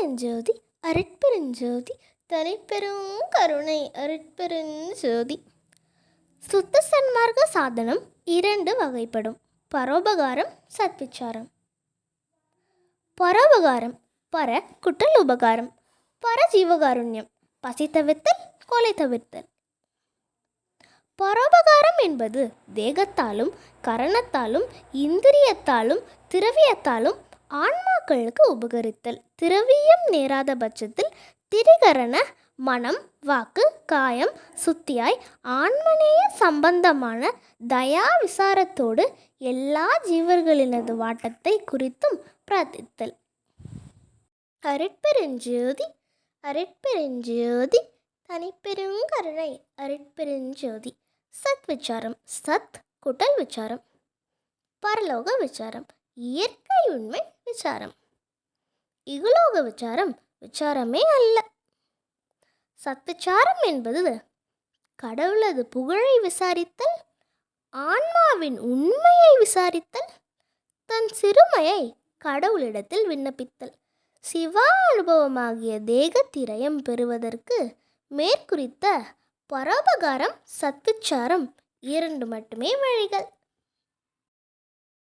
அருட்பெருஞ்சோதி அருட்பெருஞ்சோதி தனிப்பெரும் கருணை அருட்பெருஞ்சோதி. சுத்த சன்மார்க்க சாதனம் 2 வகைப்படும். பரோபகாரம், சத்விச்சாரம். பரோபகாரம் பர குட்டல் உபகாரம், பர ஜீவகாருண்யம், பசி தவிர்த்தல், கொலை தவிர்த்தல். பரோபகாரம் என்பது தேகத்தாலும் கரணத்தாலும் இந்திரியத்தாலும் திரவியத்தாலும் ஆன்மாக்களுக்கு உபகரித்தல். திரவியம் நேராத பட்சத்தில் திரிகரண மனம் வாக்கு காயம் சுத்தியாய் ஆன்மநேய சம்பந்தமான தயா விசாரத்தோடு எல்லா ஜீவர்களினது வாட்டத்தை குறித்தும் பிரார்த்தித்தல். அருட்பெருஞ்சோதி அருட்பெருஞ்சோதி தனிப்பெருங்கருணை அருட்பெருஞ்சோதி. சத் விசாரம், சத் குட்டல் விசாரம், பரலோக விசாரம், இயற்கை உண்மை விசாரம். இகுலோக விசாரம் விசாரமே அல்ல. சத்விச்சாரம் என்பது கடவுளது புகழை விசாரித்தல், ஆன்மாவின் உண்மையை விசாரித்தல், தன் சிறுமையை கடவுளிடத்தில் விண்ணப்பித்தல். சிவா அனுபவமாகிய தேகத்திரயம் பெறுவதற்கு மேற்குறித்த பரோபகாரம் சத்விச்சாரம் 2 மட்டுமே வழிகள்.